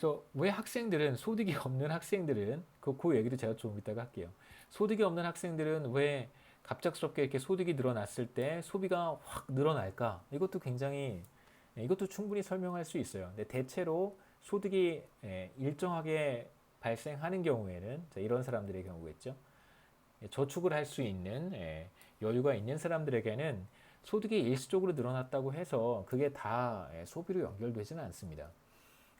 그래서 왜 학생들은 소득이 없는 학생들은 그 얘기도 제가 좀 이따가 할게요. 소득이 없는 학생들은 왜 갑작스럽게 이렇게 소득이 늘어났을 때 소비가 확 늘어날까? 이것도 굉장히 이것도 충분히 설명할 수 있어요. 근데 대체로 소득이 일정하게 발생하는 경우에는 이런 사람들의 경우겠죠. 저축을 할 수 있는 여유가 있는 사람들에게는 소득이 일시적으로 늘어났다고 해서 그게 다 소비로 연결되지는 않습니다.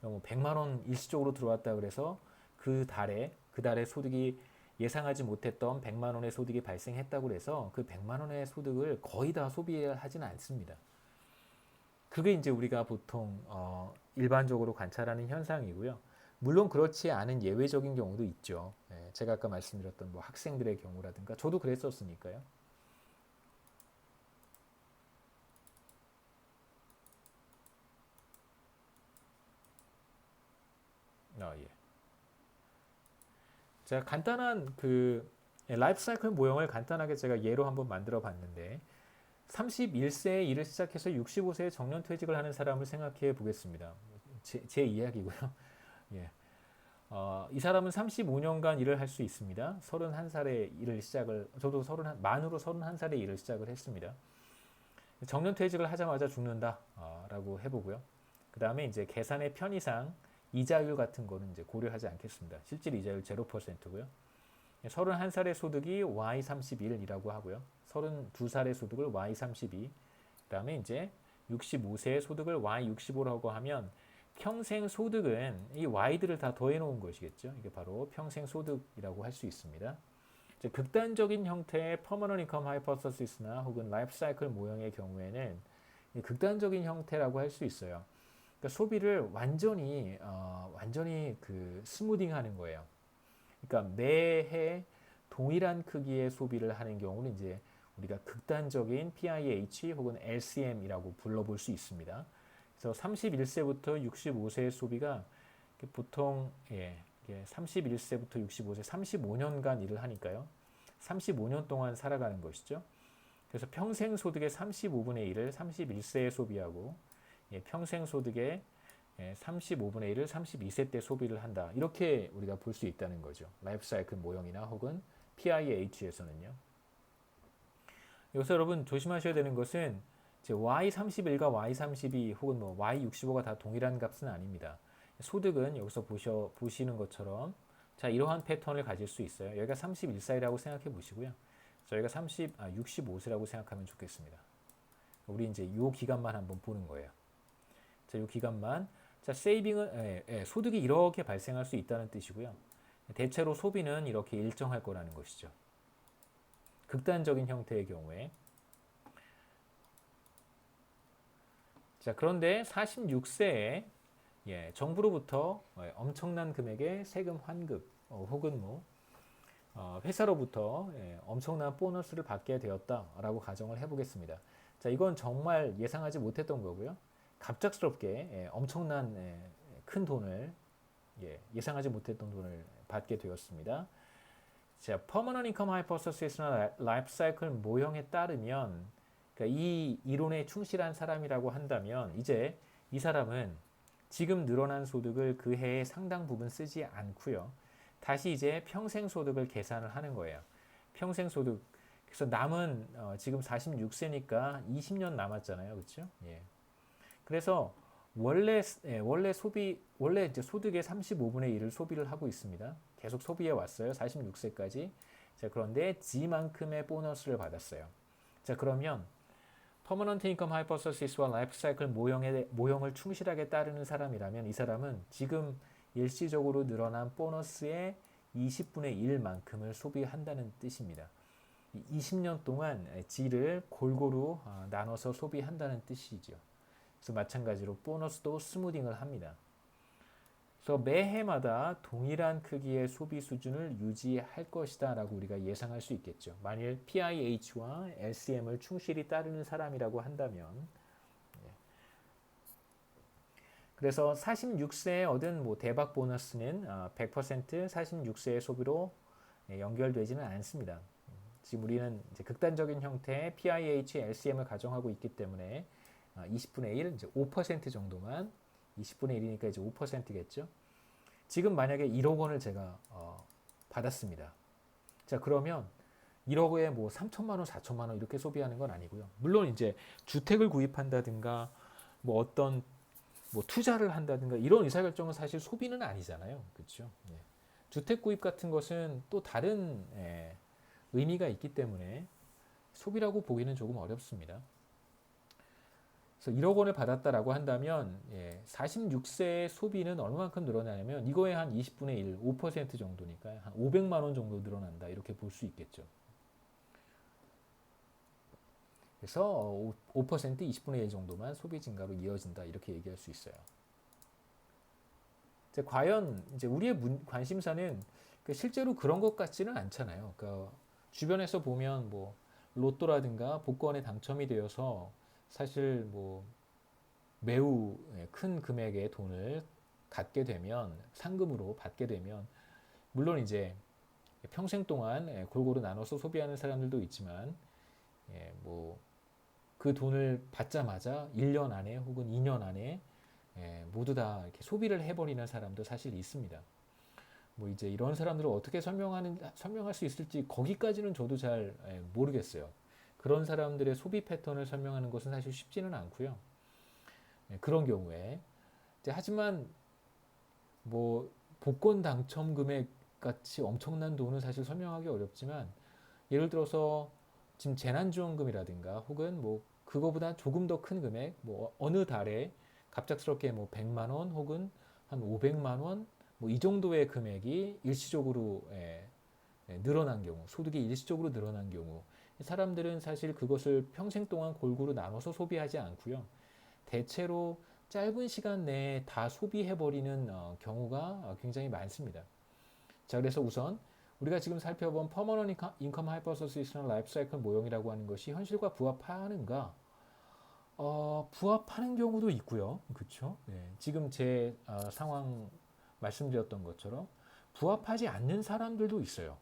뭐 100만 원 일시적으로 들어왔다 그래서 그 달에 소득이 예상하지 못했던 100만 원의 소득이 발생했다고 해서 그 100만 원의 소득을 거의 다 소비하지는 않습니다. 그게 이제 우리가 보통 일반적으로 관찰하는 현상이고요. 물론 그렇지 않은 예외적인 경우도 있죠. 제가 아까 말씀드렸던 뭐 학생들의 경우라든가 저도 그랬었으니까요. 예. 제가 간단한 그 라이프 사이클 모형을 간단하게 제가 예로 한번 만들어 봤는데 31세에 일을 시작해서 65세에 정년퇴직을 하는 사람을 생각해 보겠습니다. 제 이야기고요. 예. 이 사람은 35년간 일을 할 수 있습니다. 31살에 일을 시작을, 저도 만으로 31살에 일을 시작을 했습니다. 정년퇴직을 하자마자 죽는다, 라고 해보고요. 그 다음에 이제 계산의 편의상 이자율 같은 거는 이제 고려하지 않겠습니다. 실질 이자율 0%고요. 31살의 소득이 Y31이라고 하고요. 32살의 소득을 Y32, 그 다음에 이제 65세의 소득을 Y65라고 하면 평생 소득은 이 Y들을 다 더해 놓은 것이겠죠. 이게 바로 평생 소득이라고 할 수 있습니다. 극단적인 형태의 퍼머넌트 인컴 하이퍼서시스나 혹은 라이프 사이클 모형의 경우에는 극단적인 형태라고 할 수 있어요. 그러니까 소비를 완전히 그 스무딩하는 거예요. 그러니까 매해 동일한 크기의 소비를 하는 경우는 이제 우리가 극단적인 PIH 혹은 LCM이라고 불러볼 수 있습니다. 그래서 31세부터 65세의 소비가 보통 31세부터 65세 35년간 일을 하니까요. 35년 동안 살아가는 것이죠. 그래서 평생 소득의 35분의 1을 31세에 소비하고 평생 소득의 35분의 1을 32세 때 소비를 한다. 이렇게 우리가 볼 수 있다는 거죠. 라이프 사이클 모형이나 혹은 PIH에서는요. 여기서 여러분 조심하셔야 되는 것은 Y31과 Y32 혹은 뭐 Y65가 다 동일한 값은 아닙니다. 소득은 여기서 보시는 것처럼 자 이러한 패턴을 가질 수 있어요. 여기가 31살이라고 생각해 보시고요. 저희가 65세라고 생각하면 좋겠습니다. 우리 이제 이 기간만 한번 보는 거예요. 자, 이 기간만 세이빙은 소득이 이렇게 발생할 수 있다는 뜻이고요. 대체로 소비는 이렇게 일정할 거라는 것이죠. 극단적인 형태의 경우에 자 그런데 46세에 정부로부터 엄청난 금액의 세금 환급 혹은 뭐 회사로부터 엄청난 보너스를 받게 되었다라고 가정을 해보겠습니다. 자 이건 정말 예상하지 못했던 거고요. 갑작스럽게 엄청난 큰 돈을 예상하지 못했던 돈을 받게 되었습니다. 자, 퍼머넌트 인컴 하이퍼서시스나 라이프 사이클 모형에 따르면 그러니까 이 이론에 충실한 사람이라고 한다면 이제 이 사람은 지금 늘어난 소득을 그 해의 상당 부분 쓰지 않고요. 다시 이제 평생 소득을 계산을 하는 거예요. 평생 소득. 그래서 남은 지금 46세니까 20년 남았잖아요. 그렇죠? 예. 그래서 원래 이제 소득의 35분의 1을 소비를 하고 있습니다. 계속 소비해 왔어요. 46세까지. 자, 그런데 G만큼의 보너스를 받았어요. 자, 그러면 퍼머넌트 인컴 하이퍼서시스와 라이프 사이클 모형을 충실하게 따르는 사람이라면 이 사람은 지금 일시적으로 늘어난 보너스의 20분의 1만큼을 소비한다는 뜻입니다. 20년 동안 G를 골고루 나눠서 소비한다는 뜻이죠. 그래서 마찬가지로 보너스도 스무딩을 합니다. 그래서 매해마다 동일한 크기의 소비 수준을 유지할 것이다 라고 우리가 예상할 수 있겠죠. 만일 PIH와 LCM을 충실히 따르는 사람이라고 한다면 그래서 46세에 얻은 뭐 대박 보너스는 100% 46세의 소비로 연결되지는 않습니다. 지금 우리는 이제 극단적인 형태의 PIH, LCM을 가정하고 있기 때문에 20분의 1, 이제 5% 정도만 20분의 1이니까 이제 5%겠죠. 지금 만약에 1억 원을 제가 받았습니다. 자, 그러면 1억에 뭐 3천만 원, 4천만 원 이렇게 소비하는 건 아니고요. 물론 이제 주택을 구입한다든가 뭐 어떤 뭐 투자를 한다든가 이런 의사결정은 사실 소비는 아니잖아요. 그렇죠? 예. 주택 구입 같은 것은 또 다른 의미가 있기 때문에 소비라고 보기는 조금 어렵습니다. 그래서 1억 원을 받았다라고 한다면 46세의 소비는 얼마만큼 늘어나냐면 이거의 한 20분의 1, 5% 정도니까 한 500만 원 정도 늘어난다 이렇게 볼 수 있겠죠. 그래서 5%, 20분의 1 정도만 소비 증가로 이어진다 이렇게 얘기할 수 있어요. 이제 과연 이제 우리의 관심사는 실제로 그런 것 같지는 않잖아요. 그러니까 주변에서 보면 뭐 로또라든가 복권에 당첨이 되어서 사실 뭐 매우 큰 금액의 돈을 갖게 되면 상금으로 받게 되면 물론 이제 평생 동안 골고루 나눠서 소비하는 사람들도 있지만 뭐 그 돈을 받자마자 1년 안에 혹은 2년 안에 모두 다 이렇게 소비를 해버리는 사람도 사실 있습니다. 뭐 이제 이런 사람들을 어떻게 설명할 수 있을지 거기까지는 저도 잘 모르겠어요. 그런 사람들의 소비 패턴을 설명하는 것은 사실 쉽지는 않고요. 그런 경우에 하지만 뭐 복권 당첨 금액 같이 엄청난 돈은 사실 설명하기 어렵지만 예를 들어서 지금 재난지원금이라든가 혹은 뭐 그거보다 조금 더 큰 금액 뭐 어느 달에 갑작스럽게 뭐 100만 원 혹은 한 500만 원 뭐 이 정도의 금액이 일시적으로 늘어난 경우 소득이 일시적으로 늘어난 경우 사람들은 사실 그것을 평생 동안 골고루 나눠서 소비하지 않고요. 대체로 짧은 시간 내에 다 소비해버리는 경우가 굉장히 많습니다. 자, 그래서 우선 우리가 지금 살펴본 퍼머넌트 인컴 하이퍼서시스나 라이프 사이클 모형이라고 하는 것이 현실과 부합하는가? 부합하는 경우도 있고요. 그렇죠? 네, 지금 제 상황 말씀드렸던 것처럼 부합하지 않는 사람들도 있어요.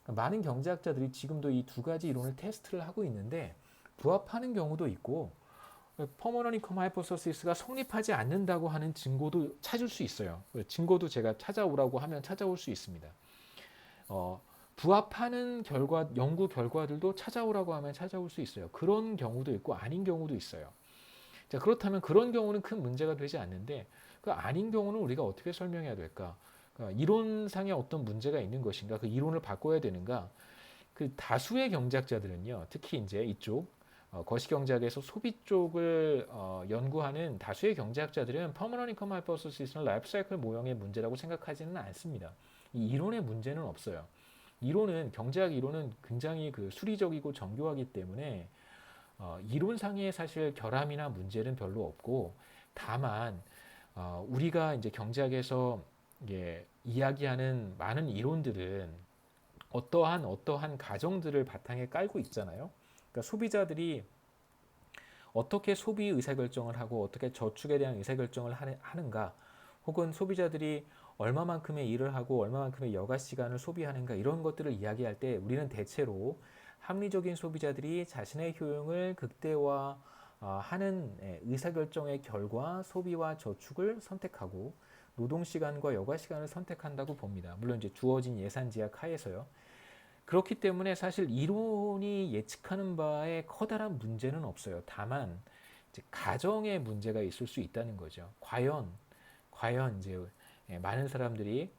그러니까 많은 경제학자들이 지금도 이 두 가지 이론을 테스트를 하고 있는데 부합하는 경우도 있고 퍼머넌트 인컴 하이퍼서시스가 성립하지 않는다고 하는 증거도 찾을 수 있어요. 증거도 제가 찾아오라고 하면 찾아올 수 있습니다. 부합하는 연구 결과들도 찾아오라고 하면 찾아올 수 있어요. 그런 경우도 있고 아닌 경우도 있어요. 자, 그렇다면 그런 경우는 큰 문제가 되지 않는데 그 아닌 경우는 우리가 어떻게 설명해야 될까? 그러니까 이론상에 어떤 문제가 있는 것인가? 그 이론을 바꿔야 되는가? 그 다수의 경제학자들은요, 특히 이제 이쪽 거시경제학에서 소비 쪽을 연구하는 다수의 경제학자들은 퍼머넌트 인컴 하이퍼서시스나 라이프 사이클 모형의 문제라고 생각하지는 않습니다. 이 이론의 문제는 없어요. 경제학 이론은 굉장히 그 수리적이고 정교하기 때문에 이론상의 사실 결함이나 문제는 별로 없고 다만 우리가 이제 경제학에서 이야기하는 많은 이론들은 어떠한 가정들을 바탕에 깔고 있잖아요. 그러니까 소비자들이 어떻게 소비 의사결정을 하고 어떻게 저축에 대한 의사결정을 하는가 혹은 소비자들이 얼마만큼의 일을 하고 얼마만큼의 여가 시간을 소비하는가 이런 것들을 이야기할 때 우리는 대체로 합리적인 소비자들이 자신의 효용을 극대화하는 의사결정의 결과 소비와 저축을 선택하고 노동시간과 여가시간을 선택한다고 봅니다. 물론 이제 주어진 예산 제약 하에서요. 그렇기 때문에 사실 이론이 예측하는 바에 커다란 문제는 없어요. 다만 이제 가정에 문제가 있을 수 있다는 거죠. 과연 이제 많은 사람들이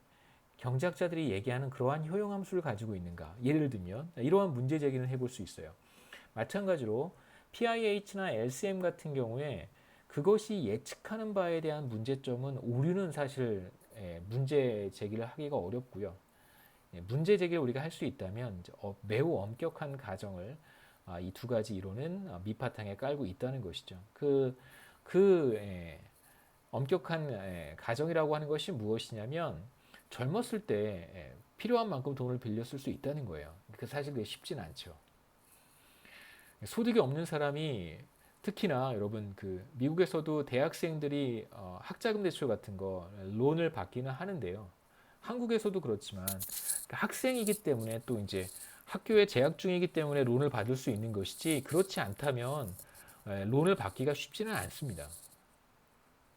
경제학자들이 얘기하는 그러한 효용함수를 가지고 있는가? 예를 들면 이러한 문제 제기는 해볼 수 있어요. 마찬가지로 PIH나 LCM 같은 경우에 그것이 예측하는 바에 대한 문제점은 오류는 사실 문제 제기를 하기가 어렵고요. 문제 제기를 우리가 할 수 있다면 매우 엄격한 가정을 이 두 가지 이론은 밑바탕에 깔고 있다는 것이죠. 엄격한 가정이라고 하는 것이 무엇이냐면 젊었을 때 필요한 만큼 돈을 빌려 쓸 수 있다는 거예요. 사실 그게 쉽진 않죠. 소득이 없는 사람이 특히나 여러분 미국에서도 대학생들이 학자금 대출 같은 거 론을 받기는 하는데요. 한국에서도 그렇지만 학생이기 때문에 또 이제 학교에 재학 중이기 때문에 론을 받을 수 있는 것이지 그렇지 않다면 론을 받기가 쉽지는 않습니다.